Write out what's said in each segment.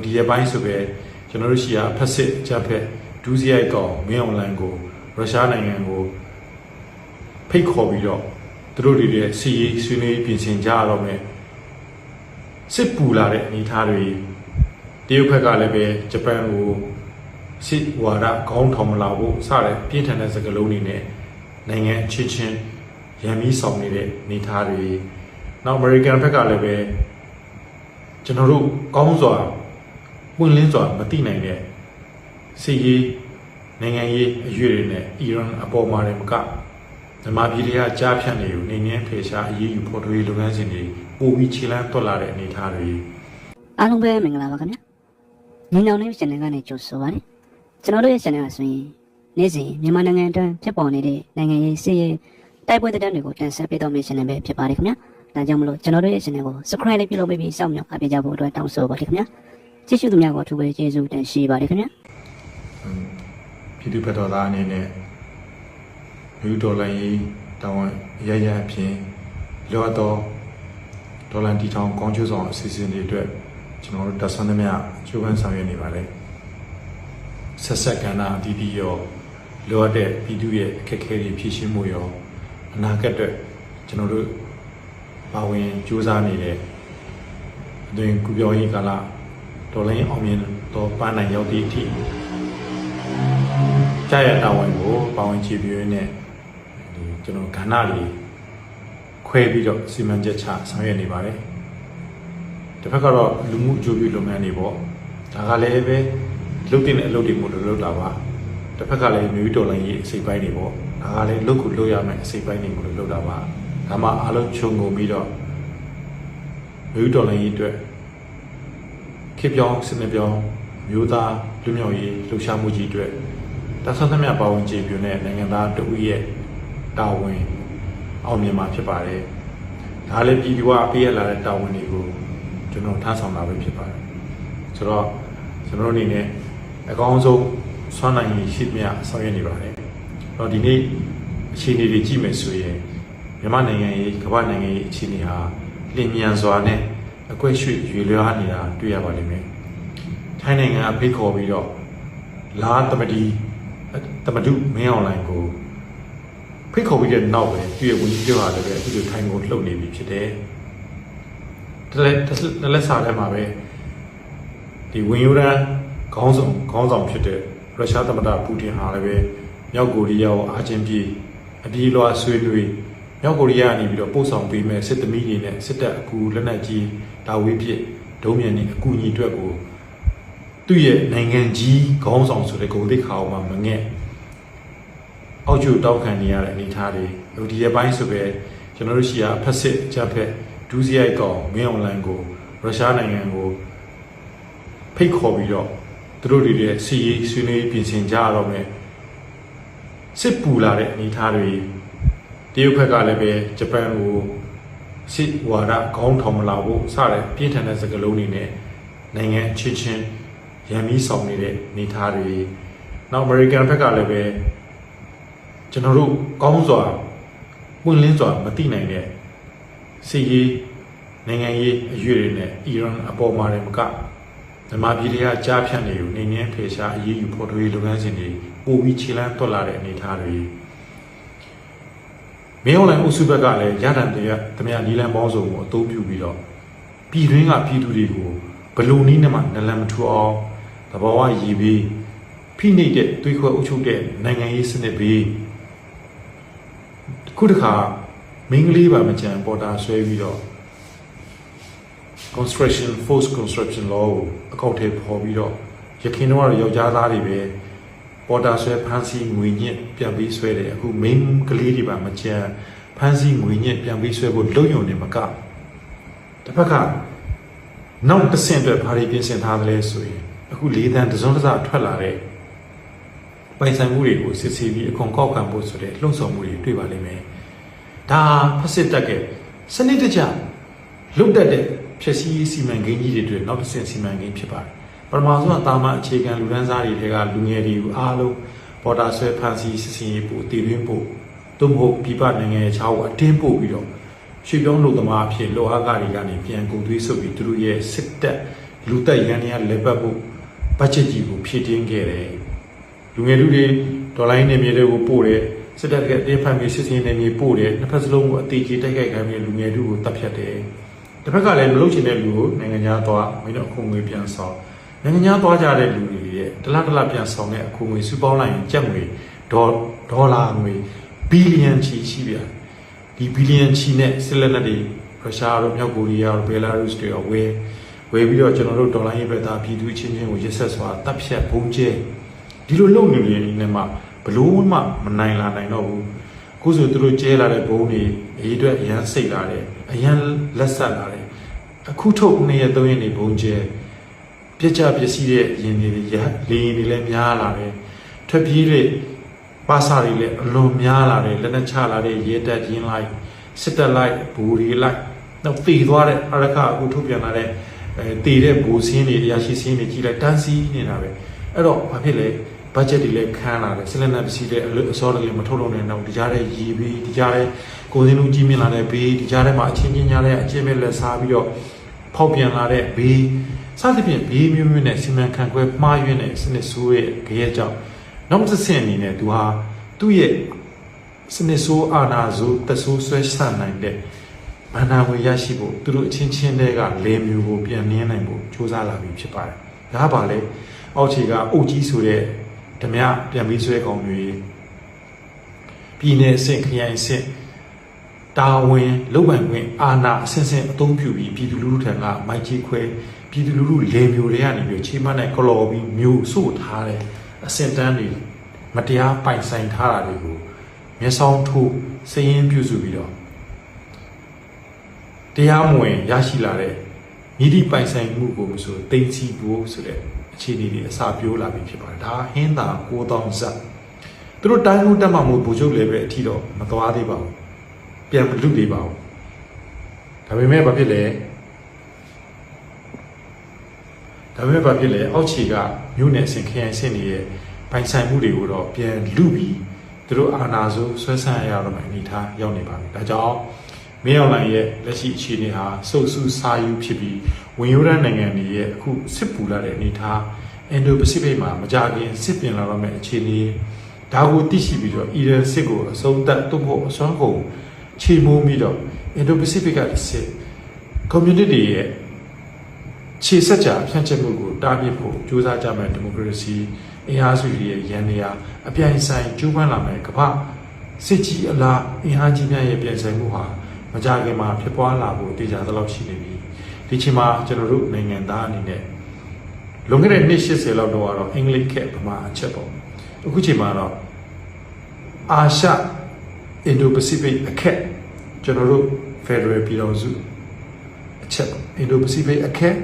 ဒီရဲ့ပိုင်းဆိုပဲကျွန်တော်တို့ရှိရာဖက်စစ်ဂျပ်ဖက်ဒူးစရိုက်ကောင်မင်းအောင်လှိုင်ကိုရုရှားနိုင်ငံကိုဖိတ်ခေါ်ပြီးတော့သူတို့တွေရဲ့စီရေးဆွေးနွေးပြင်ဆင်ကြရတော့မယ်စစ်ပူလာတဲ့အနေအထားတွေတရုတ်ဘက်ကလည်းပဲဂျပန်ကိုစစ်ဝါဒခေါင်းထောင်မလာဖို့စတဲ့ပြင်းထန်တဲ့စကားလုံးတွေနဲ့နိုင်ငံချင်းချင်းရန်ပြီးဆောင်နေတဲ့အနေအထားတွေနောက်အမေရိကန်ဘက်ကလည်းပဲကျွန်တော်တို့ကောင်းစွာပွင့်လင်းစွာမသိနိုင်တဲ့စစ်ရေးနိုင်ငံရေးအရွေတွေနဲ့အီရန်အပေါ်မှာလည်းမကမြန်မာပြည်တွေကကြားဖြတ်နေอยู่နေငင်းဖေရှားအရေးယူဖော်ထုတ်ရေးလုပ်ငန်းစဉ်တွေပိုပြီးခြေလှမ်းတွက်လာတဲ့အနေအထားတွေအားလုံးပဲမင်္ဂလာပါခင်ဗျာညီနောင်လေး channel ကနေကြိုဆိုပါရစေကျွန်တော်တို့ရဲ့ channel ကဆိုရင်နေ့စဉ်မြန်မာနိုင်ငံအတွင်းဖြစ်ပေါ်နေတဲ့နိုင်ငံရေးစစ်ရေးတိုက်ပွဲသတင်းတွေကိုတင်ဆက်ပေးတော့မယ့် channel ပဲဖြစ်ပါတယ်ခင်ဗျာဒါကြောင့်မလို့ကျွန်တော်တို့ရဲ့ channel ကို subscribe လေးပြုလုပ်ပြီးစောင့်မျှော်အားပေးကြဖို့အတွက်တောင်းဆိုပါတယ်ခင်ဗျာကြည့်ရှုသူများကိုအထူးပဲကျေးဇူးတင်ရှိပါတယ်ခင်ဗျာပြည်သူ့ဘက်တော်သားအနေနဲ့လူဒေါ်လာရေးတောင်းရရအဖြစ်လောတော့ဒေါ်လာတီထောင်ကောင်းကျိုးဆောင်အစီအစဉ်တွေအတွက်ကျွန်တော်တို့တက်ဆွမ်းသမျှကျိုးပန်းဆောင်ရွက်နေပါတယ်ဆက်ဆက်ကဏ္ဍအသီးသီးရောလိုအပ်တဲ့ပြည်သူရဲ့အခက်အခဲတွေဖြေရှင်းမှုရောအနာဂတ်အတွက်ကျွန်တော်တို့ပါဝင်ကြိုးစားနေတဲ့အတွင်ကုပြောရေးကာလဒေါ်လာအောင်မြင်တော့ပန်းနိုင်ရောက်သည့်အထိကြာရတာဝန်ကိုပါဝင်ချပြင်းနဲ့ကျွန်တော်ကဏ္ဍလေးခွဲပြီးတော့စီမံချက်ချဆောင်ရွက်နေပါတယ်တစ်ဖက်ကတော့လူမှုအကျိုးပြုလုပ်ငန်းတွေပေါ့ဒါကလည်းပဲလုပ်တဲ့အလုပ်တွေမို့လို့လုပ်တာပါတစ်ဖက်ကလည်းမျိုးတော်လိုင်းရေးအစိပ်ပိုင်းတွေပေါ့ဒါကလည်းလုပ်ကိုလုပ်ရမယ်အစိပ်ပိုင်းတွေမို့လို့လုပ်တာပါဒါမှအားလုံးခြုံငုံပြီးတော့မျိုးတော်လိုင်းရေးအတွက်ခေပြောင်းစနစ်ပြောင်းမျိုးသားလူမျိုးရေးလှူရှားမှုကြီးအတွက်တဆသမျှပါဝင်ကြပြတဲ့နိုင်ငံသားတဦးရဲ့တာဝန်အောင်မြင်မှာဖြစ်ပါတယ်ဒါလည်းပြည်သူကအပေးရလာတဲ့တာဝန်တွေကိုကျွန်တော်ထားဆောင်တာပဲဖြစ်ပါတယ်ဆိုတော့ကျွန်တော်အနေနဲ့အကောင်းဆုံးဆွမ်းနိုင်ရရှိမြဆောင်ရွက်နေပါတယ်တော့ဒီနေ့အခြေအနေတွေကြည့်မယ်ဆိုရင်မြန်မာနိုင်ငံရေးကမ္ဘာနိုင်ငံရေးအခြေအနေဟာလျင်မြန်စွာနဲ့အကွက်ရွှေ့ရွေလျားနေတာတွေ့ရပါလိမ့်မယ်ထိုင်းနိုင်ငံအဖိတ်ခေါ်ပြီးတော့လာသမတုမင်းအောင်လှိုင်ကိုဖိတ်ခေါ်ပြီးတဲ့နောက်ပဲသူ့ရဲ့ဝန်ကြီးချုပ်ဟာလည်းပဲသူ့ကိုထိုင်းကိုလှုပ်နေပြီဖြစ်တယ်တလက်စားထဲမှာပဲဒီဝင်ယူရန်ခေါင်းဆောင်ဖြစ်တဲ့ရုရှားသမ္မတပူတင်ဟာလည်းပဲမြောက်ကိုရီးယားကိုအာချင်ပြည်အပြေးလွှာဆွေးနွေးမြောက်ကိုရီးယားကနေပြီးတော့ပို့ဆောင်ပေးမဲ့စစ်သမီးတွေနဲ့စစ်တပ်အကူလက်နက်ကြီးတာဝေးပစ်ဒုံးမြန်တွေအကူအညီအတွက်ကိုသူ့ရဲ့နိုင်ငံကြီးခေါင်းဆောင်ဆိုတဲ့ဂုဏ်သိက္ခာအောင်မှမငဲ့အောက်ကျတောက်ခံနေရတဲ့အနေအထားတွေဒီရဲ့ပိုင်းဆိုပဲကျွန်တော်တို့ရှိရာဖက်စစ်ဂျပ်ဖက်ဒူးစရိုက်ကောင်မင်းအောင်လှိုင်ကိုရုရှားနိုင်ငံကိုဖိတ်ခေါ်ပြီးတော့သူတို့တွေရဲ့စီရေးဆွေးနွေးပြင်ဆင်ကြရတော့မယ်စစ်ပူလာတဲ့အနေအထားတွေတရုတ်ဘက်ကလည်းပဲဂျပန်ကိုစစ်ဝါဒခေါင်းထောင်မလာဖို့စတဲ့ပြင်းထန်တဲ့စကားလုံးတွေနဲ့နိုင်ငံချင်းချင်းရန်ပြီးဆောင်နေတဲ့အနေအထားတွေနောက်အမေရိကန်ဘက်ကလည်းပဲကျွန်တော်တို့ကောင်းစွာပွင့်လင်းစွာမသိနိုင်တဲ့စစ်ရေးနိုင်ငံရေးအရွေတွေနဲ့အီရန်အပေါ်မှာလည်းမကမြန်မာပြည်တွေကကြားဖြတ်နေอยู่နေငင်းဖေရှားအရေးယူဖော်ထုတ်ရေးလုပ်ငန်းစဉ်တွေပိုပြီးခြေလှမ်းတွက်လာတဲ့အနေအထားတွေမင်းအောင်လှိုင်အုပ်စုဘက်ကလည်းရတံတရားတမယနီလန်ပေါင်းစုံကိုအသုံးပြုပြီးတော့ပြည်တွင်းကပြည်သူတွေကိုဘလုံနည်းနဲ့မှနလန်မထူအောင်သဘာဝရည်ပြီးဖိနှိပ်တဲ့တွေးခွဲအုပ်ချုပ်တဲ့နိုင်ငံရေးစနစ်ပြီးခုတစ်ခါမင်းကလေးပါမကြံပေါ်တာဆွဲပြီးတော့ forced construction law ကိုအကောင့်ထဲပေါ်ပြီးတော့ရခိုင်တော့ယောက်ျားသားတွေပဲပေါ်တာဆွဲဖမ်းဆီးငွေညစ်ပြန်ပြီးဆွဲတယ်အခုမင်းကလေးတွေပါမကြံဖမ်းဆီးငွေညစ်ပြန်ပြီးဆွဲဖို့လုံယုံနေမကတစ်ဖက်ကနောက်တစ်ဆင့်အတွက်ဘာတွေပြင်ဆင်ထားသလဲဆိုရင်အခု၄တန်းတစုံတစထွက်လာတဲ့ပိုင်ဆိုင်မှုတွေကိုစစ်ဆေးပြီးအခွန်ကောက်ခံဖို့ဆိုတဲ့လှုံ့ဆော်မှုတွေတွေ့ပါလိမ့်မယ်ဒါဖက်စစ်တပ်ကစနစ်တကျလုတ်တက်တဲ့ဖြစ်စည်းစီမံကိန်းကြီးတွေအတွက်နောက်တစ်ဆင့်စီမံကိန်းဖြစ်ပါတယ်ပထမဆုံးကတာမန်အခြေခံလူဒန်းစားတွေထဲကလူငယ်တွေကိုအားလုံးပေါ်တာဆွဲဖန်ဆီးစစ်စင်ရေးပို့တည်တွင်းပို့သို့မဟုတ်ပြည်ပနိုင်ငံရဲ့ခြားကိုအတင်းပို့ပြီးတော့ရွှေပြောင်းလူသမားအဖြစ်လောအားကတွေကနေပြန်ကုန်သွေးဆုပ်ပြီးသူတို့ရဲ့စစ်တပ် လူတက်ရန်ရလက်ပတ်ဖို့ဘတ်ဂျက်ကြီးကိုဖြည့်တင်းခဲ့တယ်လူငယ်လူတွေဒေါ်လာရင်းနေမြေတွေကိုပို့တယ်စစ်တပ်ကအတင်းဖန်ပြီးစစ်စင်းနေမြေပို့တယ်နှစ်ဖက်စလုံးကိုအသေးကြီးတိုက်ခိုက်ခံပြီးလူငယ်လူကိုတပ်ဖြတ်တယ်တစ်ဖက်ကလည်းမလုပ်ချင်တဲ့လူကိုနိုင်ငံခြားသွားမင်းတို့အခုငွေပြန်ဆောင်နိုင်ငံခြားသွားကြတဲ့လူတွေရဲ့တလပြန်ဆောင်တဲ့အခုငွေစုပေါင်းလိုက်ရင်ကျပ်ငွေဒေါ်လာငွေဘီလီယံချီရှိပြန်ဒီဘီလီယံချီနဲ့စစ်လက်နက်တွေရုရှားတို့မြောက်ကိုရီးယားတို့ဘယ်လာရုစ်တွေဝယ်ပြီးတော့ကျွန်တော်တို့ဒေါ်လာရေးပဲသားပြည်သူချင်းချင်းကိုရစ်ဆက်စွာတပ်ဖြတ်ဘုံကျဲဒီလိုလုပ်နေနေနေမှာဘလို့မှမနိုင်လာနိုင်တော့ဘူးအခုဆိုသူတို့ကျဲလာတဲ့ဘုံတွေအရေးအတွက်အရန်စိတ်လာတယ်အရန်လက်ဆက်လာတယ်အခုထုတ်2ရက်3ရက်နေဘုံကျဲပြက်ကြပစ္စည်းတဲ့ရင်တွေလေရင်တွေလည်းများလာတယ်ထွက်ပြေးတဲ့ပါစာတွေလည်းအလွန်များလာတယ်လက်နဲ့ချလာတဲ့ရဲတပ်ရင်းလိုက်စစ်တပ်လိုက်ဘူရီလိုက်နောက်တည်သွားတဲ့အရခအခုထုတ်ပြန်လာတဲ့တည်တဲ့ဘူစင်းတွေရရှိစင်းတွေကြီးလိုက်တန်းစီနေတာပဲအဲ့တော့ဘာဖြစ်လဲဘတ်ဂျက်တွေလည်းခန်းလာတယ်စစ်လက်နက်ပစ္စည်းတွေအစောလည်းမထုတ်လို့နဲ့တော့ဒီကြားတဲ့ရီပြီးဒီကြားတဲ့ကိုစင်းလူကြီးမြင်လာတဲ့ဘေးဒီကြားထဲမှာအချင်းချင်းကြားတဲ့အချင်းပဲလက်စားပြီးတော့ဖောက်ပြန်လာတဲ့ဘေးစသဖြင့်ဘေးမျိုးနဲ့စီမံခန့်ခွဲမှားယွင်းတဲ့စနစ်ဆိုးရဲ့ကြရဲ့ကြောင့်နောက်တစ်ဆင့်အနေနဲ့သူဟာသူ့ရဲ့စနစ်ဆိုးအာဏာဆိုးတဆိုးဆွဲဆန့်နိုင်တဲ့ဘာသာဝင်ရရှိဖို့သူတို့အချင်းချင်းတွေကလေမျိုးကိုပြန်နင်းနိုင်ဖို့စူးစမ်းလာပြီဖြစ်ပါတယ်။ဒါပါလေအောက်ခြေကအုပ်ကြီးဆိုတဲ့ဓမြပြန်ပြီးဆွဲကောင်တွေပြည်내အဆင့်ခရိုင်အဆင့်တာဝန်လုပ်ပိုင်ခွင့်အာဏာအဆင့်ဆင့်အသုံးပြုပြီးပြည်သူလူထုထံကမိုက်ကြီးခွဲပြည်သူလူထုလေမျိုးတွေကနေပြီးချိန်မနဲ့ကလော်ပြီးမျိုးစို့ထားတဲ့အဆင့်တန်းတွေမတရားပိုင်ဆိုင်ထားတာတွေကိုမျက်စောင်းထိုးစည်ရင်းပြုစုပြီးတော့တရားမဝင်ရရှိလာတဲ့မြစ်ဒီပိုင်ဆိုင်မှုကိုမဆိုတိမ်စီဖို့ဆိုတဲ့အခြေအနေတွေအစာပြိုးလာပြီဖြစ်ပါတယ်ဒါဟင်းသာ9000ဇက်သူတို့တိုင်းမှုတက်မှမို့ဘူချုပ်လည်းပဲအထီတော့မသွားသေးပါဘူးပြန်မလွတ်သေးပါဘူးဒါပေမဲ့ဘာဖြစ်လဲအောက်ခြေကမြို့နယ်ဆင်ခရိုင်ဆင်တွေရဲ့ပိုင်ဆိုင်မှုတွေကိုတော့ပြန်လူပြီးသူတို့အာဏာဆိုဆွဲဆန့်ရတော့မှအနေထားရောက်နေပါပြီဒါကြောင့်မင်းအောင်လှိုင်ရဲ့လက်ရှိအခြေအနေဟာစုပ်စုစာယူဖြစ်ပြီးဝင်ရိုးတန်းနိုင်ငံတွေရဲ့အခုစစ်ပူလာတဲ့အနေထားအင်ဒိုပစိဖိတ်မှာမကြခင်စစ်ပြင်လာတော့မယ့်အခြေအနေဒါကိုသိရှိပြီးတော့အီရန်စစ်ကိုအဆုံးသတ်သို့မဟုတ်အစွမ်းကုန်ချေမှုန်းပြီးတော့အင်ဒိုပစိဖိတ်ကစစ် community ရဲ့ခြေဆက်ကြဖြန့်ကျက်မှုကိုတားမြစ်ဖို့ကြိုးစားကြမယ့်ဒီမိုကရေစီအင်အားစုတွေရဲ့ရန်နေရာအပြိုင်ဆိုင်ကျိုးပန်းလာမယ့်ကမ္ဘာစစ်ကြီးအလားအင်အားကြီးများရဲ့ပြင်ဆိုင်မှုဟာမကြခင်မှာဖြစ်ပွားလာဖို့တေချာသလောက်ရှိနေပြီဒီချိန်မှာကျွန်တော်တို့နိုင်ငံသားအနေနဲ့လွန်ခဲ့တဲ့နှစ်80လောက်တော့အင်္ဂလိပ်ခက်ဗမာအချက်ပေါ့အခုချိန်မှာတော့အာရှအင်ဒိုပစိဖိတ်အခက်ကျွန်တော်တို့ Federal ပြည်ထောင်စုအချက်အင်ဒိုပစိဖိတ်အခက်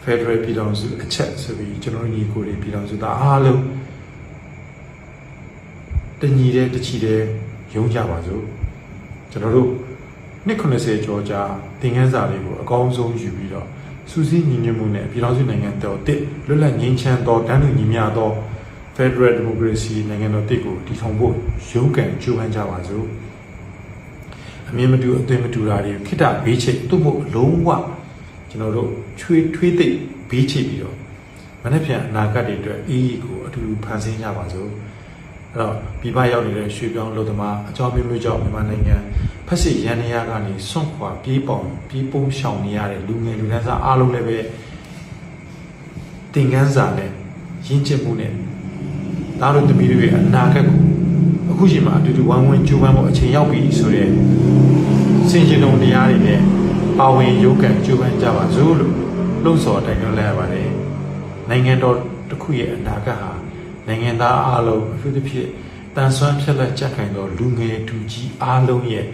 Federal ပြည်ထောင်စုအချက်ဆိုပြီးကျွန်တော်တို့ညီကိုတွေပြည်ထောင်စုသားအားလုံးတညီတဲ့တချီတဲ့ယုံကြပါစို့ကျွန်တော်တို့နှစ်90ကျော်ကြာသင်ခန်းစာလေးကိုအကောင်းဆုံးယူပြီးတော့စူးစီးညီညွတ်မှုနဲ့ပြည်ထောင်စုနိုင်ငံတော်တစ်လွတ်လပ်ငြိမ်းချမ်းသောတန်းတူညီမျှသော Federal Democracy နိုင်ငံတော်တစ်ကိုတည်ထောင်ဖို့ရုန်းကန်ကြိုးပမ်းကြပါစို့အမြင်မတူအသွင်မတူတာတွေခိတ္တဘေးချိတ်သို့မဟုတ်လုံးဝကျွန်တော်တို့ထွေးသိပ်ဘေးချိတ်ပြီးတော့မနေ့ပြန်အနာဂတ်တွေအတွက်အေးကိုအတူတူဖန်ဆင်းကြပါစို့အဲ့တော့ပြည်ပရောက်နေတဲ့ရွှေပြောင်းလူသမားအကြောင်းမျိုးကြောင့်မြန်မာနိုင်ငံဖက်စစ်ရန်နေရကနေစွန့်ခွာပြေးပုံရှောင်နေရတဲ့လူငယ်လူတန်းစားအားလုံးလည်းပဲသင်ခန်းစာနဲ့ရင်းချမှုနဲ့ဒါတို့တမီတွေအနာဂတ်ကိုအခုချိန်မှာအတူတူဝိုင်းဝန်းကြိုးပမ်းဖို့အချိန်ရောက်ပြီဆိုတဲ့စင်ကြင်တော်တရားတွေနဲ့ပါဝင်ရုပ်ကံကြိုးပမ်းကြပါစို့လို့လှုံ့ဆော်တိုင်တွန်းလိုက်ရပါတယ်နိုင်ငံတော်တစ်ခုရဲ့အနာဂတ်ဟာနိုင်ငံသားအားလုံးအထူးသဖြင့်တန်ဆွမ်းဖြတ်လက်ကြက်ခိုင်သောလူငယ်သူကြီးအားလုံးရဲ့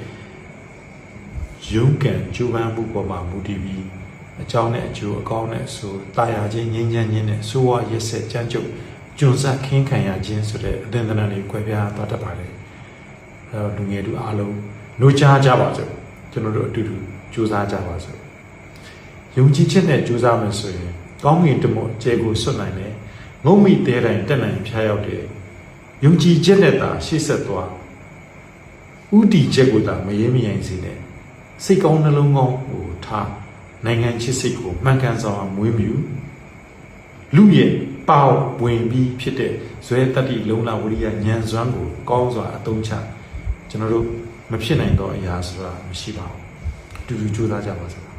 ရုန်းကန်ကြိုးပမ်းမှုပေါ်မှာမူတည်ပြီးအကြောင်းနဲ့အကျိုးအကောင်းနဲ့အဆိုးတာယာခြင်းငြိမ်းချမ်းခြင်းနဲ့ဆိုးဝါးရက်ဆက်ကြမ်းကြုတ်ကျွန်းစားခင်းခံရခြင်းဆိုတဲ့အသင်္ကန်းတွေကွဲပြားသွားတတ်ပါတယ်အဲတော့လူငယ်တို့အားလုံးနှိုးကြားကြပါစို့ကျွန်တော်တို့အတူတူကြိုးစားကြပါစို့ယုံကြည်ချက်နဲ့ကြိုးစားမယ်ဆိုရင်ကောင်းကင်တမွတ်ကျဲကိုဆွတ်နိုင်တယ်ငုံမိတဲတိုင်းတက်နိုင်ဖျားရောက်တယ်ယုံကြည်ချက်နဲ့သာရှေ့ဆက်သွားဥတီချက်ကိုသာမရေမရင်စေနဲ့စိတ်ကောင်းနှလုံးကောင်းကိုထား နိုင်ငံချစ်စိတ်ကိုမှန်ကန်စွာမွေးမြူလူရဲ့ပေါဝင်ပြီးဖြစ်တဲ့ဇွဲတတ္တိလုံလဝရိယဉာဏ်စွမ်းကိုကောင်းစွာအသုံးချကျွန်တော်တို့မဖြစ်နိုင်တော့အရာဆိုတာမရှိပါဘူးအတူတူကြိုးစားကြပါစို့